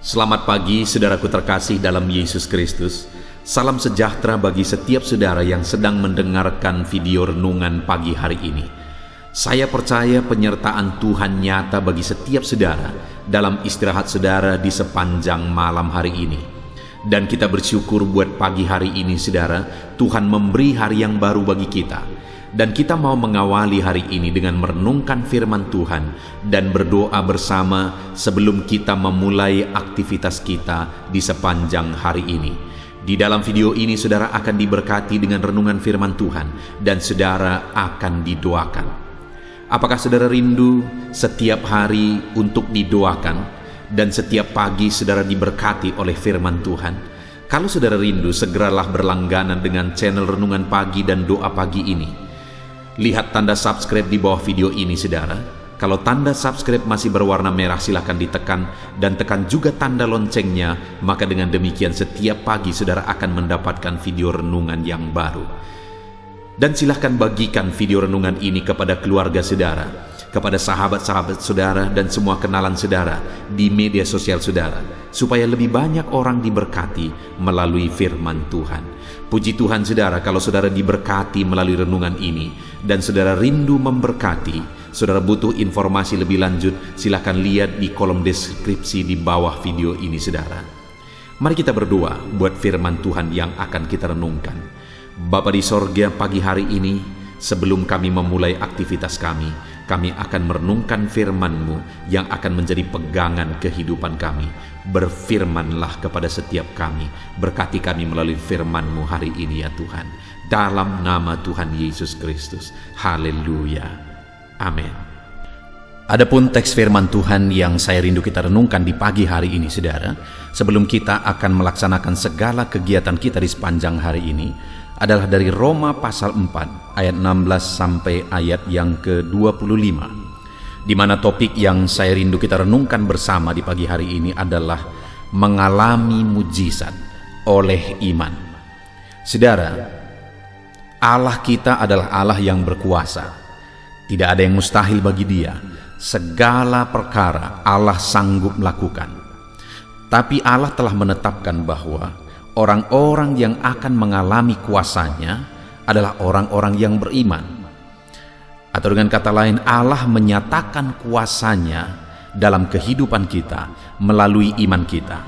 Selamat pagi saudaraku terkasih dalam Yesus Kristus. Salam sejahtera bagi setiap saudara yang sedang mendengarkan video renungan pagi hari ini. Saya percaya penyertaan Tuhan nyata bagi setiap saudara dalam istirahat saudara di sepanjang malam hari ini. Dan kita bersyukur buat pagi hari ini saudara, Tuhan memberi hari yang baru bagi kita. Dan kita mau mengawali hari ini dengan merenungkan firman Tuhan dan berdoa bersama sebelum kita memulai aktivitas kita di sepanjang hari ini. Di dalam video ini saudara akan diberkati dengan renungan firman Tuhan dan saudara akan didoakan. Apakah saudara rindu setiap hari untuk didoakan dan setiap pagi saudara diberkati oleh firman Tuhan? Kalau saudara rindu, segeralah berlangganan dengan channel Renungan Pagi dan Doa Pagi ini. Lihat tanda subscribe di bawah video ini saudara. Kalau tanda subscribe masih berwarna merah silahkan ditekan dan tekan juga tanda loncengnya. Maka dengan demikian setiap pagi saudara akan mendapatkan video renungan yang baru. Dan silahkan bagikan video renungan ini kepada keluarga saudara, kepada sahabat-sahabat saudara dan semua kenalan saudara di media sosial saudara, supaya lebih banyak orang diberkati melalui firman Tuhan. Puji Tuhan saudara, kalau saudara diberkati melalui renungan ini dan saudara rindu memberkati, saudara butuh informasi lebih lanjut, silakan lihat di kolom deskripsi di bawah video ini saudara. Mari kita berdoa buat firman Tuhan yang akan kita renungkan. Bapa di sorga, pagi hari ini sebelum kami memulai aktivitas kami akan merenungkan firman-Mu yang akan menjadi pegangan kehidupan kami. Berfirmanlah kepada setiap kami, berkati kami melalui firman-Mu hari ini ya Tuhan. Dalam nama Tuhan Yesus Kristus. Haleluya. Amin. Adapun teks firman Tuhan yang saya rindu kita renungkan di pagi hari ini saudara, sebelum kita akan melaksanakan segala kegiatan kita di sepanjang hari ini, adalah dari Roma pasal 4 ayat 16 sampai ayat yang ke-25, di mana topik yang saya rindu kita renungkan bersama di pagi hari ini adalah mengalami mujizat oleh iman. Saudara, Allah kita adalah Allah yang berkuasa. Tidak ada yang mustahil bagi Dia. Segala perkara Allah sanggup melakukan. Tapi Allah telah menetapkan bahwa orang-orang yang akan mengalami kuasanya adalah orang-orang yang beriman. Atau dengan kata lain, Allah menyatakan kuasanya dalam kehidupan kita melalui iman kita.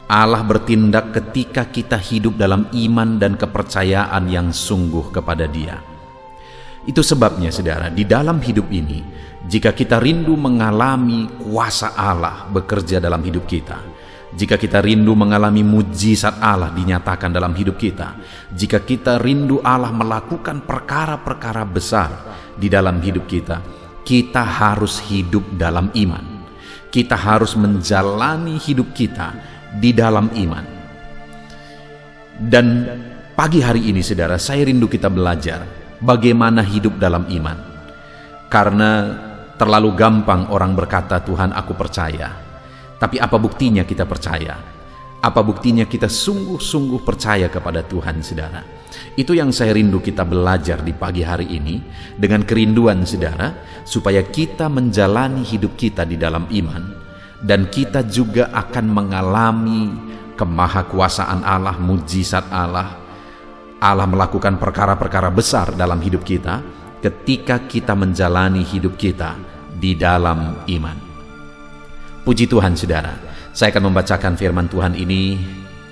Allah bertindak ketika kita hidup dalam iman dan kepercayaan yang sungguh kepada Dia. Itu sebabnya saudara, di dalam hidup ini, jika kita rindu mengalami kuasa Allah bekerja dalam hidup kita, jika kita rindu mengalami mujizat Allah dinyatakan dalam hidup kita, jika kita rindu Allah melakukan perkara-perkara besar di dalam hidup kita harus hidup dalam iman. Kita harus menjalani hidup kita di dalam iman. Dan pagi hari ini saudara, saya rindu kita belajar bagaimana hidup dalam iman. Karena terlalu gampang orang berkata, Tuhan aku percaya. Tapi apa buktinya kita percaya? Apa buktinya kita sungguh-sungguh percaya kepada Tuhan, saudara? Itu yang saya rindu kita belajar di pagi hari ini dengan kerinduan, saudara, supaya kita menjalani hidup kita di dalam iman dan kita juga akan mengalami kemahakuasaan Allah, mujizat Allah. Allah melakukan perkara-perkara besar dalam hidup kita ketika kita menjalani hidup kita di dalam iman. Puji Tuhan saudara, saya akan membacakan firman Tuhan ini,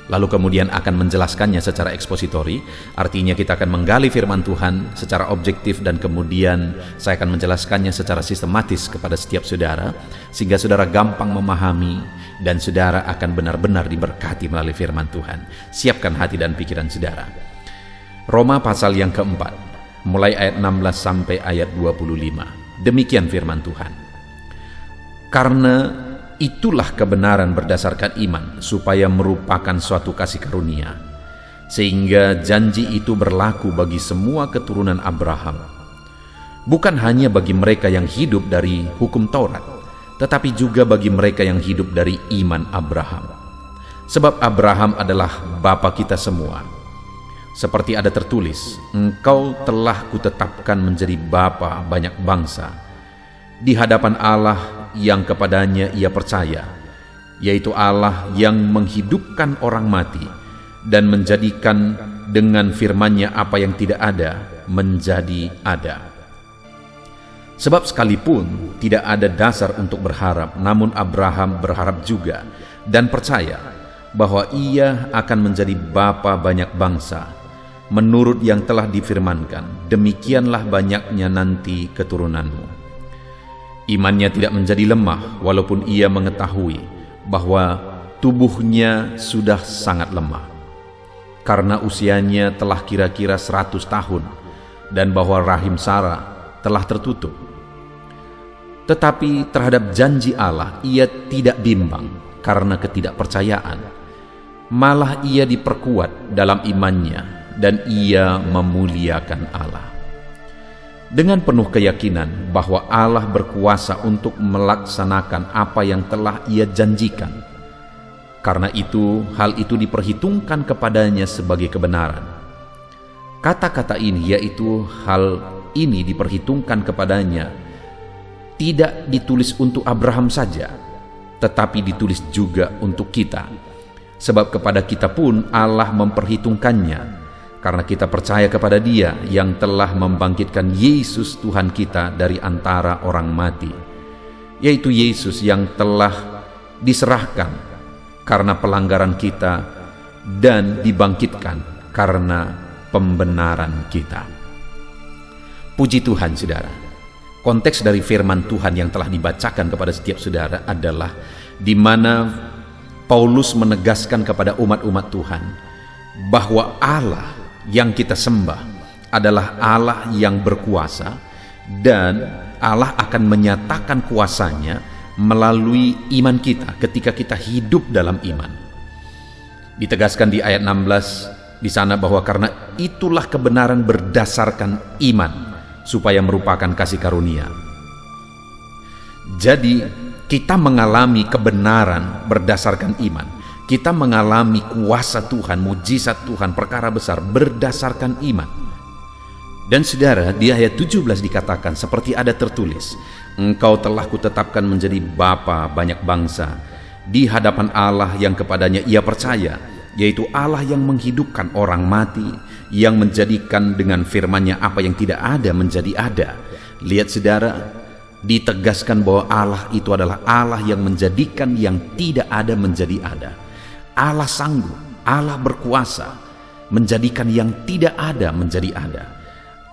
lalu kemudian akan menjelaskannya secara ekspositori. Artinya kita akan menggali firman Tuhan secara objektif dan kemudian saya akan menjelaskannya secara sistematis kepada setiap saudara, sehingga saudara gampang memahami dan saudara akan benar-benar diberkati melalui firman Tuhan. Siapkan hati dan pikiran saudara. Roma pasal yang keempat, mulai ayat 16 sampai ayat 25. Demikian firman Tuhan. Karena itulah kebenaran berdasarkan iman, supaya merupakan suatu kasih karunia, sehingga janji itu berlaku bagi semua keturunan Abraham, bukan hanya bagi mereka yang hidup dari hukum Taurat, tetapi juga bagi mereka yang hidup dari iman Abraham. Sebab Abraham adalah bapa kita semua. Seperti ada tertulis, engkau telah kutetapkan menjadi bapa banyak bangsa, di hadapan Allah yang kepadanya ia percaya, yaitu Allah yang menghidupkan orang mati dan menjadikan dengan firman-Nya apa yang tidak ada menjadi ada. Sebab sekalipun tidak ada dasar untuk berharap, namun Abraham berharap juga dan percaya bahwa ia akan menjadi bapa banyak bangsa, menurut yang telah difirmankan, demikianlah banyaknya nanti keturunanmu. Imannya tidak menjadi lemah, walaupun ia mengetahui bahwa tubuhnya sudah sangat lemah, karena usianya telah kira-kira 100 tahun, dan bahwa rahim Sarah telah tertutup. Tetapi terhadap janji Allah ia tidak bimbang karena ketidakpercayaan, malah ia diperkuat dalam imannya dan ia memuliakan Allah dengan penuh keyakinan bahwa Allah berkuasa untuk melaksanakan apa yang telah ia janjikan. Karena itu, hal itu diperhitungkan kepadanya sebagai kebenaran. Kata-kata ini, yaitu hal ini diperhitungkan kepadanya, tidak ditulis untuk Abraham saja, tetapi ditulis juga untuk kita. Sebab kepada kita pun Allah memperhitungkannya, karena kita percaya kepada Dia yang telah membangkitkan Yesus Tuhan kita dari antara orang mati, yaitu Yesus yang telah diserahkan karena pelanggaran kita dan dibangkitkan karena pembenaran kita. Puji Tuhan, saudara. Konteks dari firman Tuhan yang telah dibacakan kepada setiap saudara adalah di mana Paulus menegaskan kepada umat-umat Tuhan bahwa Allah yang kita sembah adalah Allah yang berkuasa, dan Allah akan menyatakan kuasanya melalui iman kita ketika kita hidup dalam iman. Ditegaskan di ayat 16 di sana bahwa karena itulah kebenaran berdasarkan iman, supaya merupakan kasih karunia. Jadi kita mengalami kebenaran berdasarkan iman. Kita mengalami kuasa Tuhan, mujizat Tuhan, perkara besar berdasarkan iman. Dan saudara, di ayat 17 dikatakan seperti ada tertulis, engkau telah kutetapkan menjadi bapa banyak bangsa di hadapan Allah yang kepadanya ia percaya, yaitu Allah yang menghidupkan orang mati, yang menjadikan dengan firman-Nya apa yang tidak ada menjadi ada. Lihat saudara, ditegaskan bahwa Allah itu adalah Allah yang menjadikan yang tidak ada menjadi ada. Allah sanggup, Allah berkuasa menjadikan yang tidak ada menjadi ada.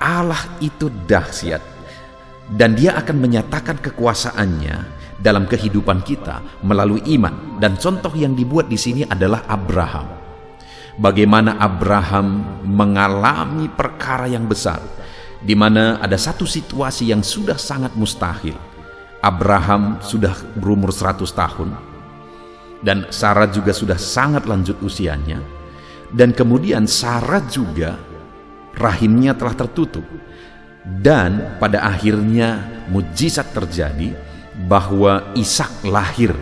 Allah itu dahsyat, dan Dia akan menyatakan kekuasaannya dalam kehidupan kita melalui iman. Dan contoh yang dibuat di sini adalah Abraham. Bagaimana Abraham mengalami perkara yang besar, di mana ada satu situasi yang sudah sangat mustahil. Abraham sudah berumur 100 tahun, dan Sarah juga sudah sangat lanjut usianya, dan kemudian Sarah juga rahimnya telah tertutup, dan pada akhirnya mujizat terjadi bahwa Ishak lahir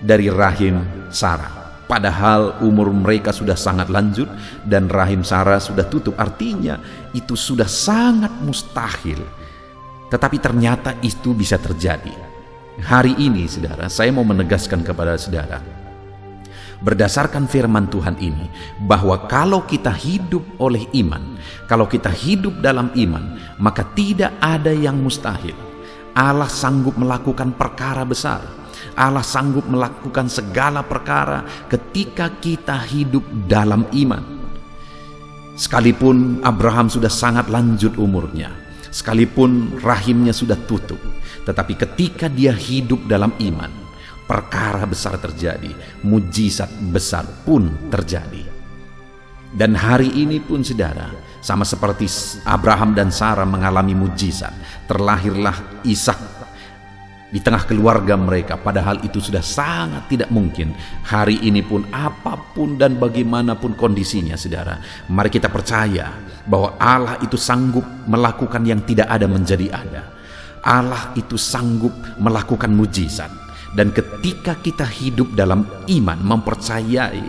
dari rahim Sarah, padahal umur mereka sudah sangat lanjut dan rahim Sarah sudah tutup. Artinya itu sudah sangat mustahil, tetapi ternyata itu bisa terjadi. Hari ini saudara, saya mau menegaskan kepada saudara, berdasarkan firman Tuhan ini, bahwa kalau kita hidup oleh iman, kalau kita hidup dalam iman, maka tidak ada yang mustahil. Allah sanggup melakukan perkara besar. Allah sanggup melakukan segala perkara ketika kita hidup dalam iman. Sekalipun Abraham sudah sangat lanjut umurnya, sekalipun rahimnya sudah tutup, tetapi ketika dia hidup dalam iman, perkara besar terjadi, mujizat besar pun terjadi. Dan hari ini pun saudara, sama seperti Abraham dan Sarah mengalami mujizat, terlahirlah Ishak di tengah keluarga mereka, padahal itu sudah sangat tidak mungkin. Hari ini pun apapun dan bagaimanapun kondisinya saudara, mari kita percaya bahwa Allah itu sanggup melakukan yang tidak ada menjadi ada. Allah itu sanggup melakukan mujizat. Dan ketika kita hidup dalam iman, mempercayai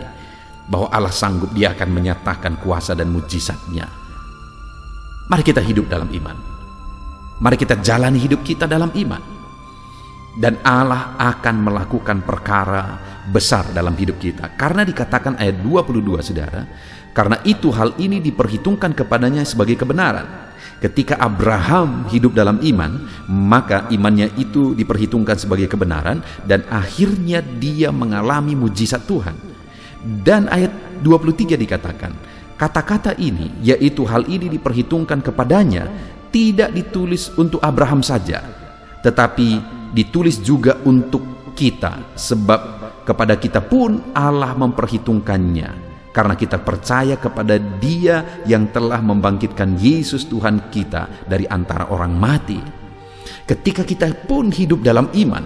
bahwa Allah sanggup, Dia akan menyatakan kuasa dan mujizatnya. Mari kita hidup dalam iman. Mari kita jalani hidup kita dalam iman. Dan Allah akan melakukan perkara besar dalam hidup kita. Karena dikatakan ayat 22, saudara, karena itu hal ini diperhitungkan kepadanya sebagai kebenaran. Ketika Abraham hidup dalam iman, maka imannya itu diperhitungkan sebagai kebenaran dan akhirnya dia mengalami mujizat Tuhan. Dan ayat 23 dikatakan, kata-kata ini, yaitu hal ini diperhitungkan kepadanya, tidak ditulis untuk Abraham saja, tetapi ditulis juga untuk kita, sebab kepada kita pun Allah memperhitungkannya, karena kita percaya kepada Dia yang telah membangkitkan Yesus Tuhan kita dari antara orang mati. Ketika kita pun hidup dalam iman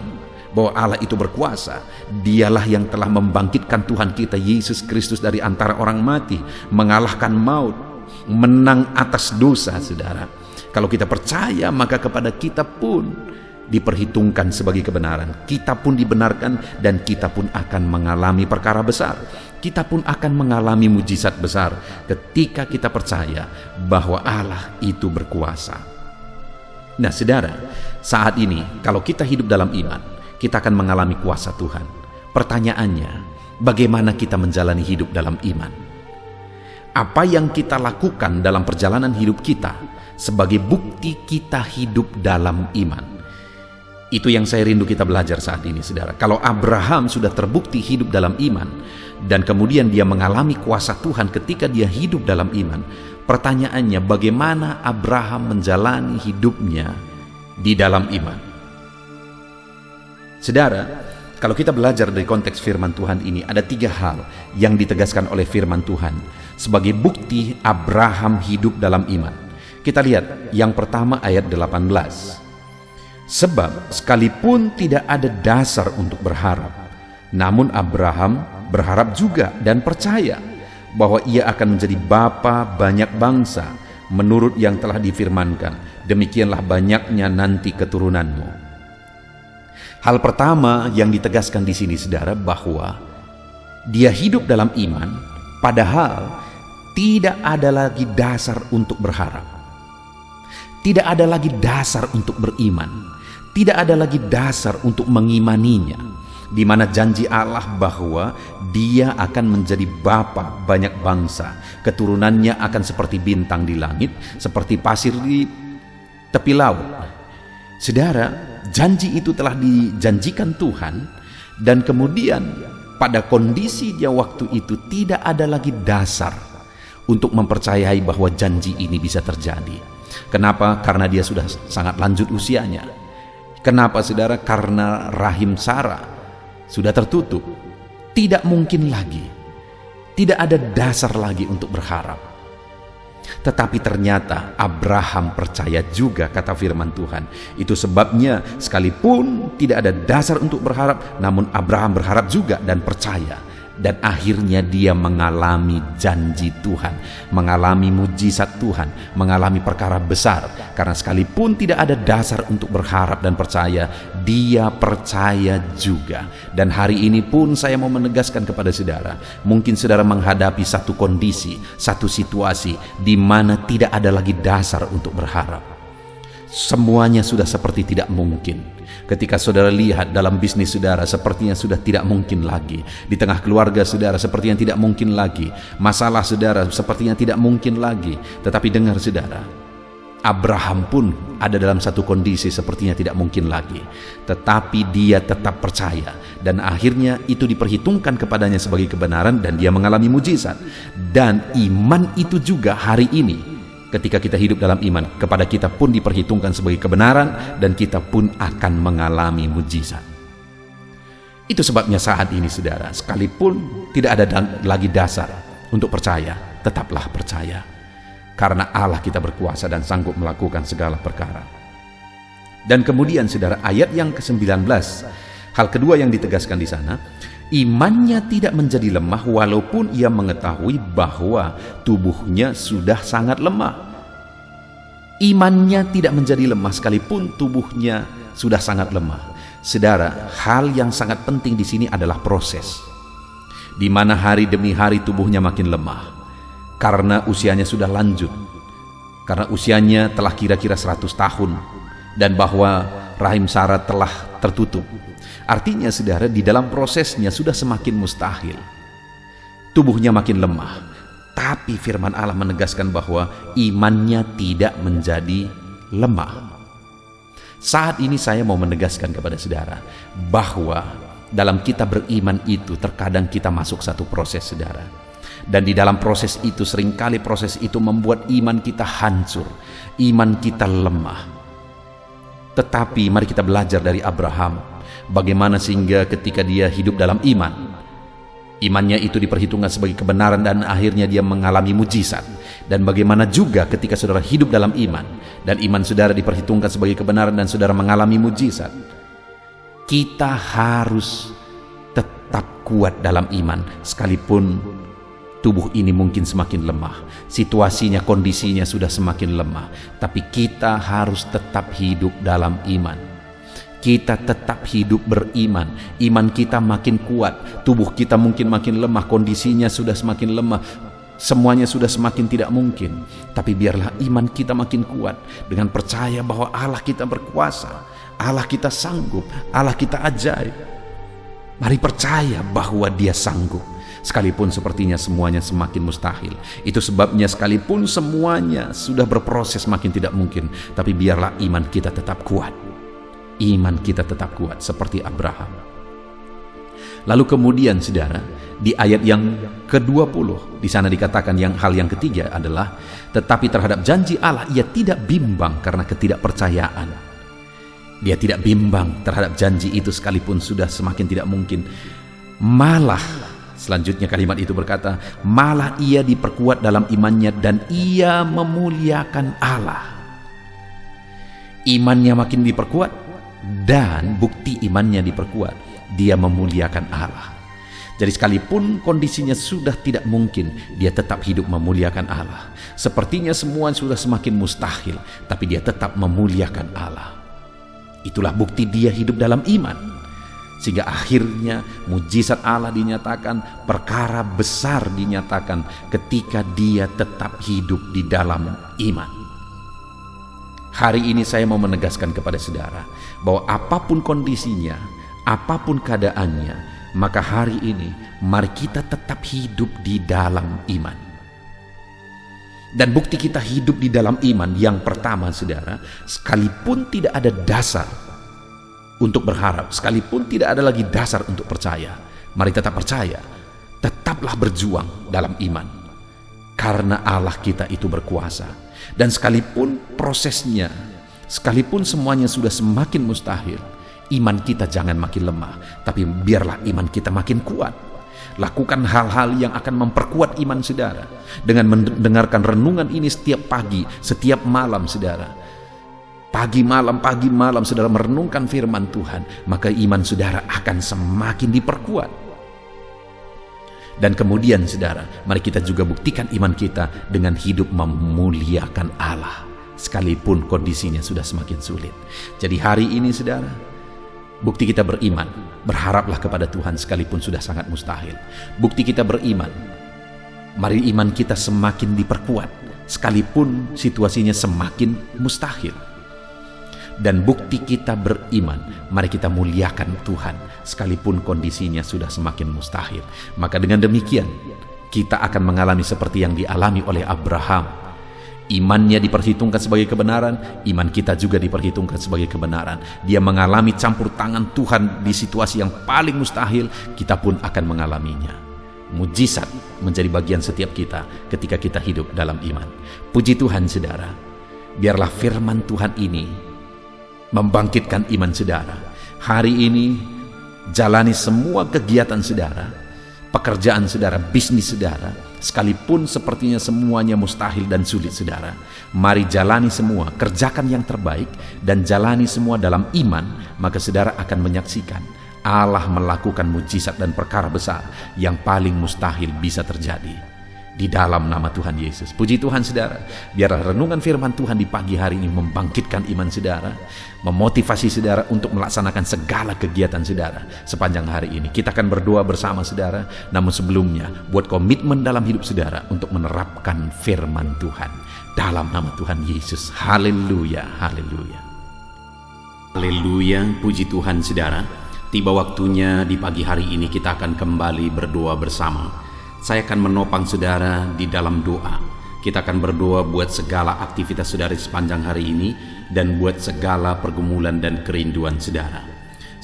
bahwa Allah itu berkuasa, Dialah yang telah membangkitkan Tuhan kita Yesus Kristus dari antara orang mati, mengalahkan maut, menang atas dosa, saudara. Kalau kita percaya, maka kepada kita pun diperhitungkan sebagai kebenaran. Kita pun dibenarkan dan kita pun akan mengalami perkara besar. Kita pun akan mengalami mujizat besar ketika kita percaya bahwa Allah itu berkuasa. Nah, saudara, saat ini kalau kita hidup dalam iman, kita akan mengalami kuasa Tuhan. Pertanyaannya, bagaimana kita menjalani hidup dalam iman? Apa yang kita lakukan dalam perjalanan hidup kita sebagai bukti kita hidup dalam iman? Itu yang saya rindu kita belajar saat ini, saudara. Kalau Abraham sudah terbukti hidup dalam iman, dan kemudian dia mengalami kuasa Tuhan ketika dia hidup dalam iman, pertanyaannya, bagaimana Abraham menjalani hidupnya di dalam iman? Saudara, kalau kita belajar dari konteks firman Tuhan ini, ada 3 hal yang ditegaskan oleh firman Tuhan sebagai bukti Abraham hidup dalam iman. Kita lihat yang pertama ayat 18. Sebab sekalipun tidak ada dasar untuk berharap, namun Abraham berharap juga dan percaya bahwa ia akan menjadi bapa banyak bangsa menurut yang telah difirmankan, demikianlah banyaknya nanti keturunanmu. Hal pertama yang ditegaskan di sini, saudara, bahwa dia hidup dalam iman, padahal tidak ada lagi dasar untuk berharap. Tidak ada lagi dasar untuk beriman. Tidak ada lagi dasar untuk mengimaninya, di mana janji Allah bahwa dia akan menjadi bapa banyak bangsa, keturunannya akan seperti bintang di langit, seperti pasir di tepi laut. Saudara, janji itu telah dijanjikan Tuhan, dan kemudian pada kondisi dia waktu itu tidak ada lagi dasar untuk mempercayai bahwa janji ini bisa terjadi. Kenapa? Karena dia sudah sangat lanjut usianya. Kenapa, saudara? Karena rahim Sarah sudah tertutup. Tidak mungkin lagi. Tidak ada dasar lagi untuk berharap. Tetapi ternyata Abraham percaya juga, kata firman Tuhan. Itu sebabnya sekalipun tidak ada dasar untuk berharap, namun Abraham berharap juga dan percaya. Dan akhirnya dia mengalami janji Tuhan, mengalami mujizat Tuhan, mengalami perkara besar. Karena sekalipun tidak ada dasar untuk berharap dan percaya, dia percaya juga. Dan hari ini pun saya mau menegaskan kepada saudara, mungkin saudara menghadapi satu kondisi, satu situasi di mana tidak ada lagi dasar untuk berharap. Semuanya sudah seperti tidak mungkin. Ketika saudara lihat dalam bisnis saudara, sepertinya sudah tidak mungkin lagi. Di tengah keluarga saudara, sepertinya tidak mungkin lagi. Masalah saudara, sepertinya tidak mungkin lagi. Tetapi dengar saudara, Abraham pun ada dalam satu kondisi sepertinya tidak mungkin lagi. Tetapi dia tetap percaya. Dan akhirnya itu diperhitungkan kepadanya sebagai kebenaran dan dia mengalami mujizat. Dan iman itu juga hari ini, ketika kita hidup dalam iman, kepada kita pun diperhitungkan sebagai kebenaran dan kita pun akan mengalami mujizat. Itu sebabnya saat ini, saudara, sekalipun tidak ada lagi dasar untuk percaya, tetaplah percaya. Karena Allah kita berkuasa dan sanggup melakukan segala perkara. Dan kemudian, saudara, ayat yang ke-19, hal kedua yang ditegaskan di sana, imannya tidak menjadi lemah walaupun ia mengetahui bahwa tubuhnya sudah sangat lemah. Imannya tidak menjadi lemah sekalipun tubuhnya sudah sangat lemah. Saudara, hal yang sangat penting di sini adalah proses. Di mana hari demi hari tubuhnya makin lemah. Karena usianya sudah lanjut. Karena usianya telah kira-kira 100 tahun. Dan bahwa rahim Sarah telah tertutup. Artinya saudara, di dalam prosesnya sudah semakin mustahil. Tubuhnya makin lemah. Tapi firman Allah menegaskan bahwa imannya tidak menjadi lemah. Saat ini saya mau menegaskan kepada saudara bahwa dalam kita beriman itu terkadang kita masuk satu proses saudara. Dan di dalam proses itu seringkali proses itu membuat iman kita hancur, iman kita lemah. Tetapi mari kita belajar dari Abraham, bagaimana sehingga ketika dia hidup dalam iman, imannya itu diperhitungkan sebagai kebenaran dan akhirnya dia mengalami mujizat. Dan bagaimana juga ketika saudara hidup dalam iman dan iman saudara diperhitungkan sebagai kebenaran dan saudara mengalami mujizat, kita harus tetap kuat dalam iman sekalipun tubuh ini mungkin semakin lemah, situasinya, kondisinya sudah semakin lemah, tapi kita harus tetap hidup dalam iman. Kita tetap hidup beriman, iman kita makin kuat, tubuh kita mungkin makin lemah, kondisinya sudah semakin lemah, semuanya sudah semakin tidak mungkin, tapi biarlah iman kita makin kuat dengan percaya bahwa Allah kita berkuasa, Allah kita sanggup, Allah kita ajaib. Mari percaya bahwa Dia sanggup sekalipun sepertinya semuanya semakin mustahil. Itu sebabnya sekalipun semuanya sudah berproses makin tidak mungkin, tapi biarlah iman kita tetap kuat. Iman kita tetap kuat seperti Abraham. Lalu kemudian saudara, di ayat yang ke-20 di sana dikatakan hal yang ketiga adalah tetapi terhadap janji Allah ia tidak bimbang karena ketidakpercayaan. Dia tidak bimbang terhadap janji itu sekalipun sudah semakin tidak mungkin. Malah selanjutnya kalimat itu berkata, malah ia diperkuat dalam imannya dan ia memuliakan Allah. Imannya makin diperkuat dan bukti imannya diperkuat, dia memuliakan Allah. Jadi sekalipun kondisinya sudah tidak mungkin, dia tetap hidup memuliakan Allah. Sepertinya semua sudah semakin mustahil, tapi dia tetap memuliakan Allah. Itulah bukti dia hidup dalam iman. Sehingga akhirnya mujizat Allah dinyatakan, perkara besar dinyatakan ketika dia tetap hidup di dalam iman. Hari ini saya mau menegaskan kepada saudara bahwa apapun kondisinya, apapun keadaannya, maka hari ini mari kita tetap hidup di dalam iman. Dan bukti kita hidup di dalam iman yang pertama saudara, sekalipun tidak ada dasar untuk berharap, sekalipun tidak ada lagi dasar untuk percaya, mari tetap percaya, tetaplah berjuang dalam iman. Karena Allah kita itu berkuasa. Dan sekalipun prosesnya, sekalipun semuanya sudah semakin mustahil, iman kita jangan makin lemah, tapi biarlah iman kita makin kuat. Lakukan hal-hal yang akan memperkuat iman saudara dengan mendengarkan renungan ini setiap pagi, setiap malam saudara. Pagi malam saudara merenungkan firman Tuhan, maka iman saudara akan semakin diperkuat. Dan kemudian saudara, mari kita juga buktikan iman kita dengan hidup memuliakan Allah sekalipun kondisinya sudah semakin sulit. Jadi hari ini saudara, bukti kita beriman, berharaplah kepada Tuhan sekalipun sudah sangat mustahil. Bukti kita beriman, mari iman kita semakin diperkuat sekalipun situasinya semakin mustahil. Dan bukti kita beriman, mari kita muliakan Tuhan sekalipun kondisinya sudah semakin mustahil. Maka dengan demikian kita akan mengalami seperti yang dialami oleh Abraham. Imannya diperhitungkan sebagai kebenaran, iman kita juga diperhitungkan sebagai kebenaran. Dia mengalami campur tangan Tuhan di situasi yang paling mustahil, kita pun akan mengalaminya. Mujizat menjadi bagian setiap kita ketika kita hidup dalam iman. Puji Tuhan saudara, biarlah firman Tuhan ini membangkitkan iman saudara. Hari ini jalani semua kegiatan saudara, pekerjaan saudara, bisnis saudara, sekalipun sepertinya semuanya mustahil dan sulit saudara. Mari jalani semua, kerjakan yang terbaik dan jalani semua dalam iman, maka saudara akan menyaksikan Allah melakukan mujizat dan perkara besar yang paling mustahil bisa terjadi. Di dalam nama Tuhan Yesus. Puji Tuhan saudara, biarlah renungan firman Tuhan di pagi hari ini membangkitkan iman saudara, memotivasi saudara untuk melaksanakan segala kegiatan saudara sepanjang hari ini. Kita akan berdoa bersama saudara, namun sebelumnya buat komitmen dalam hidup saudara untuk menerapkan firman Tuhan dalam nama Tuhan Yesus. Haleluya, haleluya. Haleluya, puji Tuhan saudara. Tiba waktunya di pagi hari ini kita akan kembali berdoa bersama. Saya akan menopang saudara di dalam doa. Kita akan berdoa buat segala aktivitas saudara sepanjang hari ini dan buat segala pergumulan dan kerinduan saudara.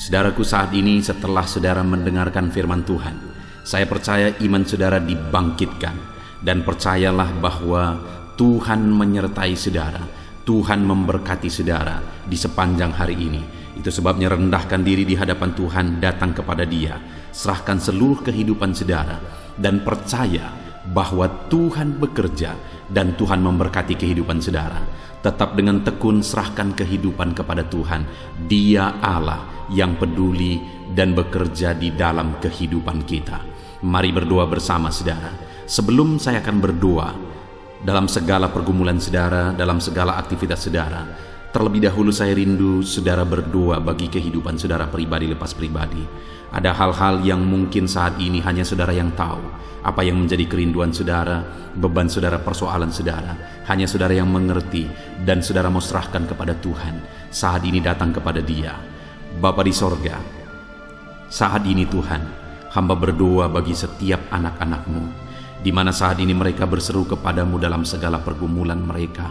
Saudaraku, saat ini setelah saudara mendengarkan firman Tuhan, saya percaya iman saudara dibangkitkan, dan percayalah bahwa Tuhan menyertai saudara. Tuhan memberkati saudara di sepanjang hari ini. Itu sebabnya rendahkan diri di hadapan Tuhan, datang kepada Dia, serahkan seluruh kehidupan saudara, dan percaya bahwa Tuhan bekerja dan Tuhan memberkati kehidupan saudara. Tetap dengan tekun serahkan kehidupan kepada Tuhan. Dia Allah yang peduli dan bekerja di dalam kehidupan kita. Mari berdoa bersama saudara. Sebelum saya akan berdoa dalam segala pergumulan saudara, dalam segala aktivitas saudara, terlebih dahulu saya rindu saudara berdoa bagi kehidupan saudara pribadi lepas pribadi. Ada hal-hal yang mungkin saat ini hanya saudara yang tahu, apa yang menjadi kerinduan saudara, beban saudara, persoalan saudara. Hanya saudara yang mengerti, dan saudara mau serahkan kepada Tuhan. Saat ini datang kepada Dia. Bapa di sorga, saat ini Tuhan, hamba berdoa bagi setiap anak-anak-Mu, di mana saat ini mereka berseru kepadamu dalam segala pergumulan mereka,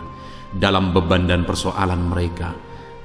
dalam beban dan persoalan mereka.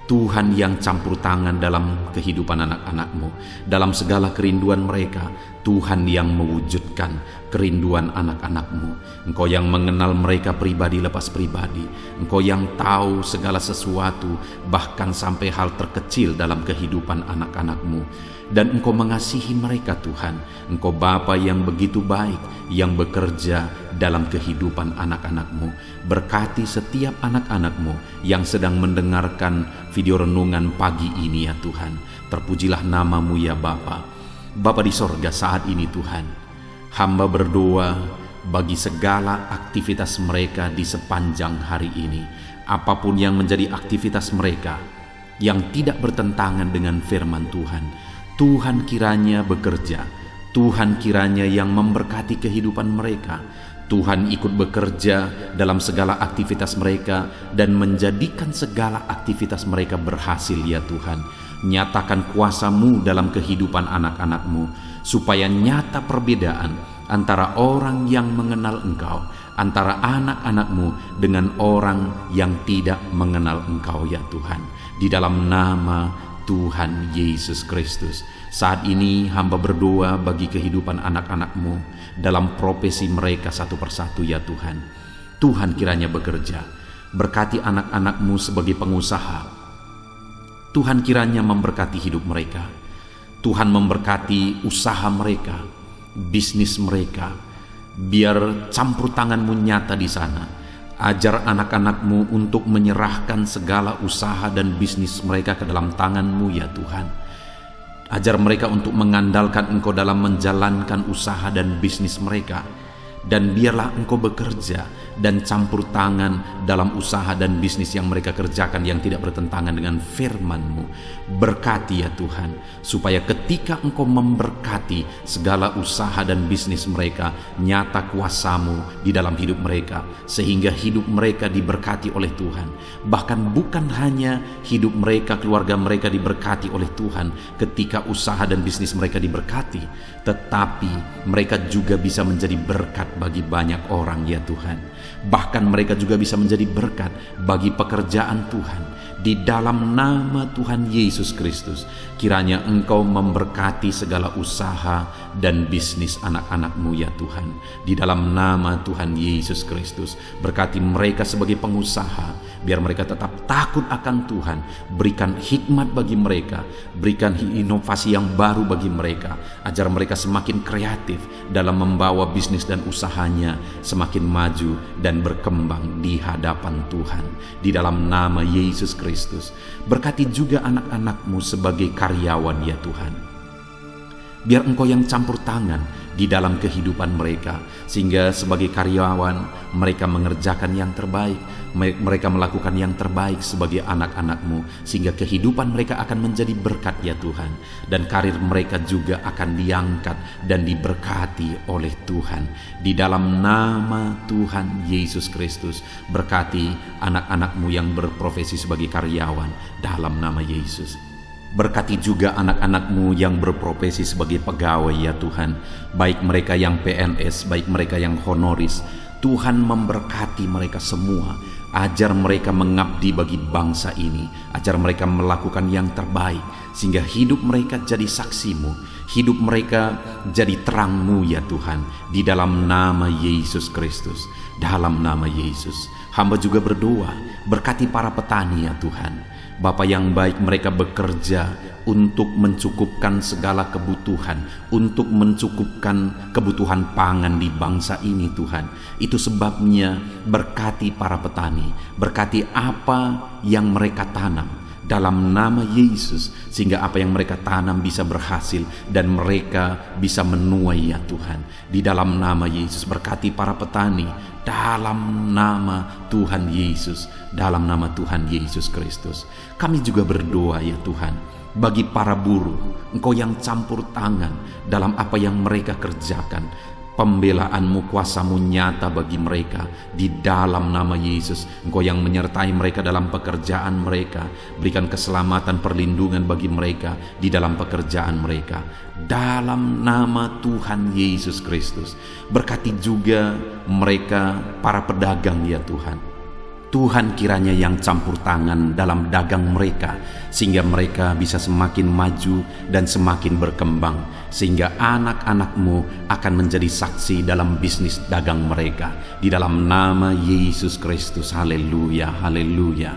Tuhan yang campur tangan dalam kehidupan anak-anak-Mu, dalam segala kerinduan mereka. Tuhan yang mewujudkan kerinduan anak-anak-Mu. Engkau yang mengenal mereka pribadi lepas pribadi. Engkau yang tahu segala sesuatu, bahkan sampai hal terkecil dalam kehidupan anak-anak-Mu. Dan Engkau mengasihi mereka Tuhan. Engkau Bapa yang begitu baik, yang bekerja dalam kehidupan anak-anak-Mu. Berkati setiap anak-anak-Mu yang sedang mendengarkan video renungan pagi ini ya Tuhan. Terpujilah nama-Mu ya Bapa. Bapa di sorga, saat ini Tuhan, hamba berdoa bagi segala aktivitas mereka di sepanjang hari ini. Apapun yang menjadi aktivitas mereka yang tidak bertentangan dengan firman Tuhan, Tuhan kiranya bekerja. Tuhan kiranya yang memberkati kehidupan mereka. Tuhan ikut bekerja dalam segala aktivitas mereka dan menjadikan segala aktivitas mereka berhasil ya Tuhan. Nyatakan kuasa-Mu dalam kehidupan anak-anak-Mu, supaya nyata perbedaan antara orang yang mengenal Engkau, antara anak-anak-Mu dengan orang yang tidak mengenal Engkau ya Tuhan. Di dalam nama Tuhan Yesus Kristus, saat ini hamba berdoa bagi kehidupan anak-anak-Mu dalam profesi mereka satu persatu ya Tuhan. Tuhan kiranya bekerja, berkati anak-anak-Mu sebagai pengusaha. Tuhan kiranya memberkati hidup mereka. Tuhan memberkati usaha mereka, bisnis mereka. Biar campur tangan-Mu nyata di sana. Ajar anak-anak-Mu untuk menyerahkan segala usaha dan bisnis mereka ke dalam tangan-Mu ya Tuhan. Ajar mereka untuk mengandalkan Engkau dalam menjalankan usaha dan bisnis mereka. Dan biarlah Engkau bekerja dan campur tangan dalam usaha dan bisnis yang mereka kerjakan yang tidak bertentangan dengan firman-Mu. Berkati ya Tuhan, supaya ketika Engkau memberkati segala usaha dan bisnis mereka, nyata kuasa-Mu di dalam hidup mereka, sehingga hidup mereka diberkati oleh Tuhan. Bahkan bukan hanya hidup mereka, keluarga mereka diberkati oleh Tuhan ketika usaha dan bisnis mereka diberkati, tetapi mereka juga bisa menjadi berkat bagi banyak orang ya Tuhan. Bahkan mereka juga bisa menjadi berkat bagi pekerjaan Tuhan. Di dalam nama Tuhan Yesus Kristus, kiranya Engkau memberkati segala usaha dan bisnis anak-anak-Mu ya Tuhan. Di dalam nama Tuhan Yesus Kristus, berkati mereka sebagai pengusaha, biar mereka tetap takut akan Tuhan. Berikan hikmat bagi mereka, berikan inovasi yang baru bagi mereka. Ajar mereka semakin kreatif dalam membawa bisnis dan usahanya semakin maju dan berkembang di hadapan Tuhan. Di dalam nama Yesus Kristus, berkati juga anak-anak-Mu sebagai karyawan ya Tuhan. Biar Engkau yang campur tangan di dalam kehidupan mereka, sehingga sebagai karyawan mereka mengerjakan yang terbaik, mereka melakukan yang terbaik sebagai anak-anak-Mu, sehingga kehidupan mereka akan menjadi berkat ya Tuhan, dan karir mereka juga akan diangkat dan diberkati oleh Tuhan. Di dalam nama Tuhan Yesus Kristus, berkati anak-anak-Mu yang berprofesi sebagai karyawan dalam nama Yesus. Berkati juga anak-anak-Mu yang berprofesi sebagai pegawai ya Tuhan, baik mereka yang PNS, baik mereka yang honoris. Tuhan memberkati mereka semua, ajar mereka mengabdi bagi bangsa ini, ajar mereka melakukan yang terbaik, sehingga hidup mereka jadi saksi-Mu, hidup mereka jadi terang-Mu ya Tuhan, di dalam nama Yesus Kristus. Dalam nama Yesus, hamba juga berdoa, berkati para petani ya Tuhan. Bapa yang baik, mereka bekerja untuk mencukupkan segala kebutuhan, untuk mencukupkan kebutuhan pangan di bangsa ini Tuhan. Itu sebabnya berkati para petani, berkati apa yang mereka tanam dalam nama Yesus, sehingga apa yang mereka tanam bisa berhasil dan mereka bisa menuai ya Tuhan. Di dalam nama Yesus, berkati para petani dalam nama Tuhan Yesus, dalam nama Tuhan Yesus Kristus. Kami juga berdoa ya Tuhan, bagi para buruh, Engkau yang campur tangan dalam apa yang mereka kerjakan. Pembelaan-Mu, kuasa-Mu nyata bagi mereka di dalam nama Yesus. Engkau yang menyertai mereka dalam pekerjaan mereka, berikan keselamatan, perlindungan bagi mereka di dalam pekerjaan mereka dalam nama Tuhan Yesus Kristus. Berkati juga mereka para pedagang ya Tuhan. Tuhan kiranya yang campur tangan dalam dagang mereka, sehingga mereka bisa semakin maju dan semakin berkembang, sehingga anak-anak-Mu akan menjadi saksi dalam bisnis dagang mereka di dalam nama Yesus Kristus. Haleluya, haleluya.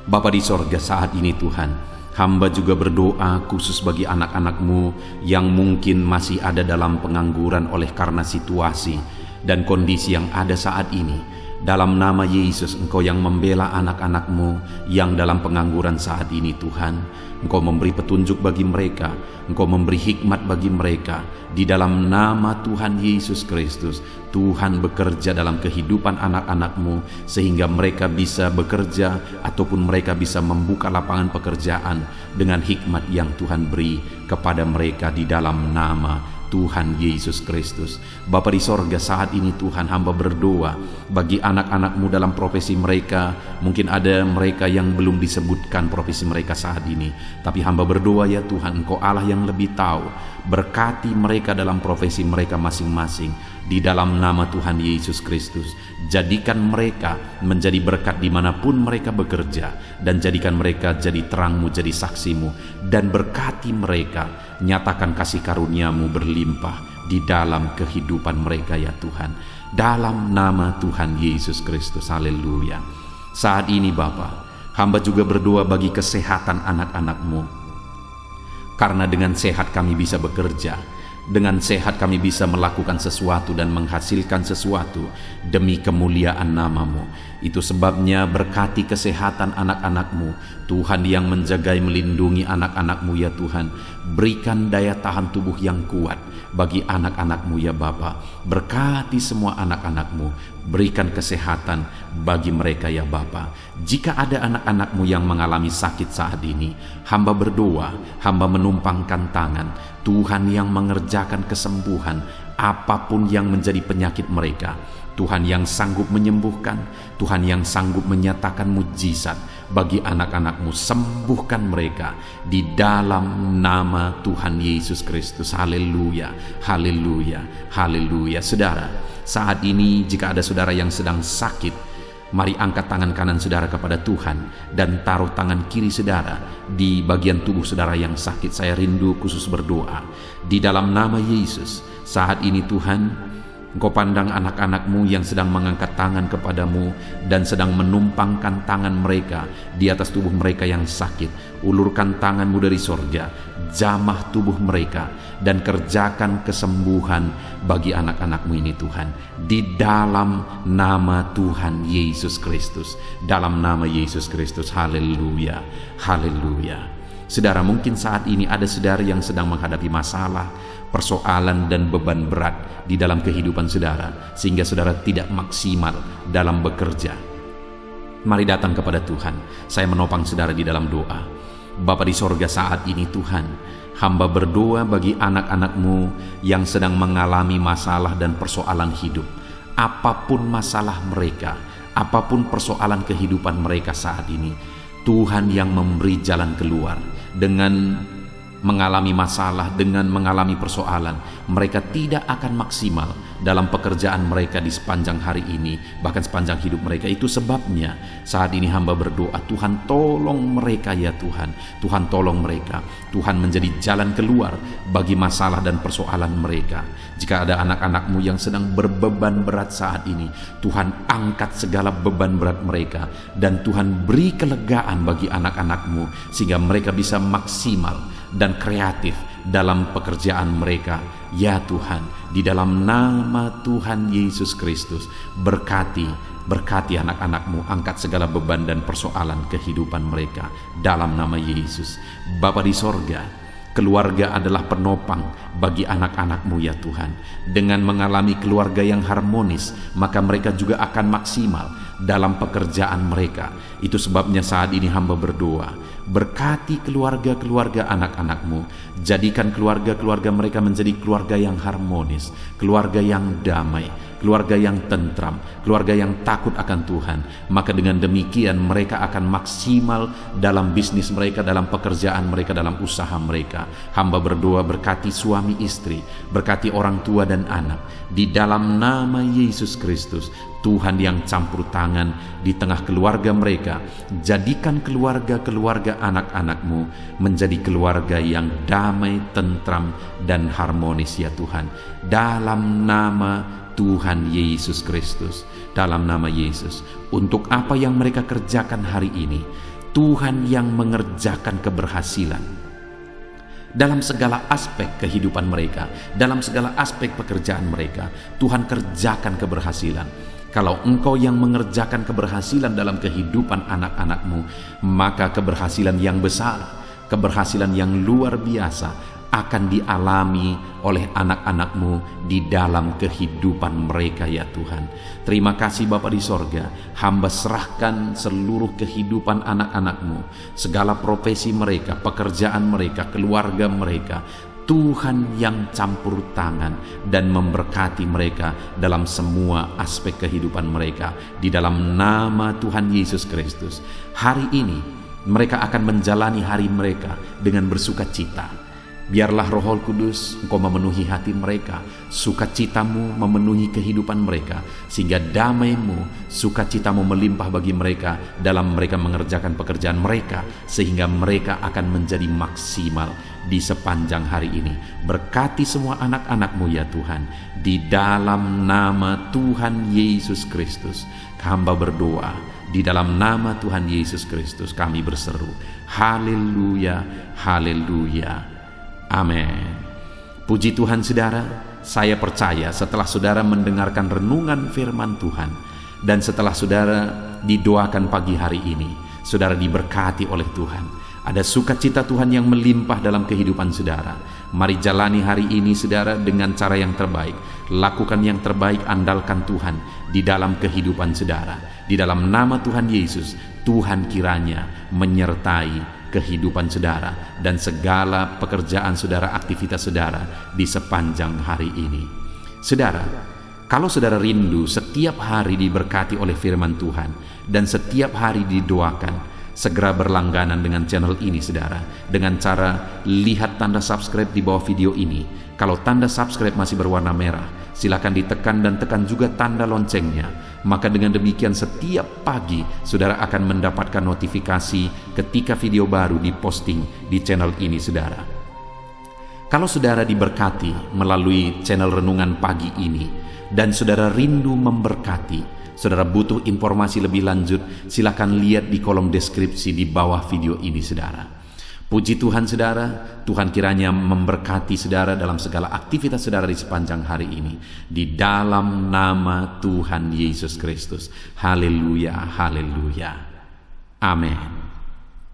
Bapa di sorga, saat ini Tuhan, hamba juga berdoa khusus bagi anak-anak-Mu yang mungkin masih ada dalam pengangguran oleh karena situasi dan kondisi yang ada saat ini. Dalam nama Yesus, Engkau yang membela anak-anak-Mu yang dalam pengangguran saat ini Tuhan. Engkau memberi petunjuk bagi mereka, Engkau memberi hikmat bagi mereka. Di dalam nama Tuhan Yesus Kristus, Tuhan bekerja dalam kehidupan anak-anak-Mu, sehingga mereka bisa bekerja ataupun mereka bisa membuka lapangan pekerjaan dengan hikmat yang Tuhan beri kepada mereka di dalam nama Tuhan Yesus Kristus. Bapa di sorga, saat ini Tuhan, hamba berdoa bagi anak-anak-Mu dalam profesi mereka. Mungkin ada mereka yang belum disebutkan profesi mereka saat ini, tapi hamba berdoa ya Tuhan, Engkau Allah yang lebih tahu. Berkati mereka dalam profesi mereka masing-masing di dalam nama Tuhan Yesus Kristus. Jadikan mereka menjadi berkat dimanapun mereka bekerja, dan jadikan mereka jadi terang-Mu, jadi saksi-Mu, dan berkati mereka. Nyatakan kasih karunia-Mu berlimpah di dalam kehidupan mereka ya Tuhan, dalam nama Tuhan Yesus Kristus. Haleluya. Saat ini Bapa, hamba juga berdoa bagi kesehatan anak-anak-Mu, karena dengan sehat kami bisa bekerja, dengan sehat kami bisa melakukan sesuatu dan menghasilkan sesuatu demi kemuliaan nama-Mu. Itu sebabnya berkati kesehatan anak-anak-Mu, Tuhan yang menjagai melindungi anak-anak-Mu ya Tuhan. Berikan daya tahan tubuh yang kuat bagi anak-anak-Mu ya Bapa. Berkati semua anak-anak-Mu, berikan kesehatan bagi mereka ya Bapa. Jika ada anak-anak-Mu yang mengalami sakit saat ini, hamba berdoa, hamba menumpangkan tangan, Tuhan yang mengerjakan kesembuhan apapun yang menjadi penyakit mereka. Tuhan yang sanggup menyembuhkan, Tuhan yang sanggup menyatakan mujizat bagi anak-anak-Mu. Sembuhkan mereka di dalam nama Tuhan Yesus Kristus. Haleluya, haleluya, haleluya. Saudara, saat ini jika ada saudara yang sedang sakit, mari angkat tangan kanan saudara kepada Tuhan dan taruh tangan kiri saudara di bagian tubuh saudara yang sakit. Saya rindu khusus berdoa di dalam nama Yesus. Saat ini Tuhan, Engkau pandang anak-anak-Mu yang sedang mengangkat tangan kepadamu dan sedang menumpangkan tangan mereka di atas tubuh mereka yang sakit. Ulurkan tangan-Mu dari sorga, jamah tubuh mereka, dan kerjakan kesembuhan bagi anak-anak-Mu ini Tuhan. Di dalam nama Tuhan Yesus Kristus, dalam nama Yesus Kristus. Haleluya, haleluya. Saudara, mungkin saat ini ada saudara yang sedang menghadapi masalah, persoalan dan beban berat di dalam kehidupan saudara, sehingga saudara tidak maksimal dalam bekerja. Mari datang kepada Tuhan. Saya menopang saudara di dalam doa. Bapa di sorga, saat ini Tuhan, hamba berdoa bagi anak-anak-Mu yang sedang mengalami masalah dan persoalan hidup. Apapun masalah mereka, apapun persoalan kehidupan mereka saat ini, Tuhan yang memberi jalan keluar. Dengan mengalami masalah, dengan mengalami persoalan, mereka tidak akan maksimal dalam pekerjaan mereka di sepanjang hari ini, bahkan sepanjang hidup mereka. Itu sebabnya saat ini hamba berdoa, Tuhan tolong mereka ya Tuhan. Tuhan tolong mereka. Tuhan menjadi jalan keluar bagi masalah dan persoalan mereka. Jika ada anak-anak-Mu yang sedang berbeban berat saat ini, Tuhan angkat segala beban berat mereka, dan Tuhan beri kelegaan bagi anak-anak-Mu sehingga mereka bisa maksimal dan kreatif dalam pekerjaan mereka. Ya Tuhan, di dalam nama Tuhan Yesus Kristus, berkati anak-anak-Mu, angkat segala beban dan persoalan kehidupan mereka dalam nama Yesus. Bapa di sorga, keluarga adalah penopang bagi anak-anak-Mu ya Tuhan. Dengan mengalami keluarga yang harmonis, maka mereka juga akan maksimal dalam pekerjaan mereka. Itu sebabnya saat ini hamba berdoa, berkati keluarga-keluarga anak-anak-Mu. Jadikan keluarga-keluarga mereka menjadi keluarga yang harmonis, keluarga yang damai, keluarga yang tentram, keluarga yang takut akan Tuhan. Maka dengan demikian mereka akan maksimal dalam bisnis mereka, dalam pekerjaan mereka, dalam usaha mereka. Hamba berdoa, berkati suami istri, berkati orang tua dan anak. Di dalam nama Yesus Kristus, Tuhan yang campur tangan di tengah keluarga mereka. Jadikan keluarga-keluarga anak-anak-Mu menjadi keluarga yang damai, tentram, dan harmonis ya Tuhan. Dalam nama Tuhan Yesus Kristus, dalam nama Yesus. Untuk apa yang mereka kerjakan hari ini, Tuhan yang mengerjakan keberhasilan dalam segala aspek kehidupan mereka, dalam segala aspek pekerjaan mereka. Tuhan kerjakan keberhasilan. Kalau Engkau yang mengerjakan keberhasilan dalam kehidupan anak-anak-Mu, maka keberhasilan yang besar, keberhasilan yang luar biasa akan dialami oleh anak-anak-Mu di dalam kehidupan mereka ya Tuhan. Terima kasih Bapa di sorga. Hamba serahkan seluruh kehidupan anak-anak-Mu, segala profesi mereka, pekerjaan mereka, keluarga mereka. Tuhan yang campur tangan dan memberkati mereka dalam semua aspek kehidupan mereka. Di dalam nama Tuhan Yesus Kristus, hari ini mereka akan menjalani hari mereka dengan bersukacita. Biarlah Roh Kudus Engkau memenuhi hati mereka, sukacitamu memenuhi kehidupan mereka, sehingga damai-Mu, sukacitamu melimpah bagi mereka dalam mereka mengerjakan pekerjaan mereka, sehingga mereka akan menjadi maksimal di sepanjang hari ini. Berkati semua anak-anak-Mu ya Tuhan, di dalam nama Tuhan Yesus Kristus hamba berdoa. Di dalam nama Tuhan Yesus Kristus kami berseru, haleluya, haleluya. Amin. Puji Tuhan saudara, saya percaya setelah saudara mendengarkan renungan firman Tuhan, dan setelah saudara didoakan pagi hari ini, saudara diberkati oleh Tuhan. Ada sukacita Tuhan yang melimpah dalam kehidupan saudara. Mari jalani hari ini saudara dengan cara yang terbaik. Lakukan yang terbaik, andalkan Tuhan di dalam kehidupan saudara. Di dalam nama Tuhan Yesus, Tuhan kiranya menyertai kehidupan saudara dan segala pekerjaan saudara, aktivitas saudara di sepanjang hari ini. Saudara, kalau saudara rindu setiap hari diberkati oleh firman Tuhan dan setiap hari didoakan, segera berlangganan dengan channel ini saudara, dengan cara lihat tanda subscribe di bawah video ini. Kalau tanda subscribe masih berwarna merah, silakan ditekan dan tekan juga tanda loncengnya. Maka dengan demikian setiap pagi saudara akan mendapatkan notifikasi ketika video baru diposting di channel ini saudara. Kalau saudara diberkati melalui channel renungan pagi ini dan saudara rindu memberkati, saudara butuh informasi lebih lanjut, silakan lihat di kolom deskripsi di bawah video ini saudara. Puji Tuhan saudara, Tuhan kiranya memberkati saudara dalam segala aktivitas saudara di sepanjang hari ini. Di dalam nama Tuhan Yesus Kristus. Haleluya, haleluya. Amin.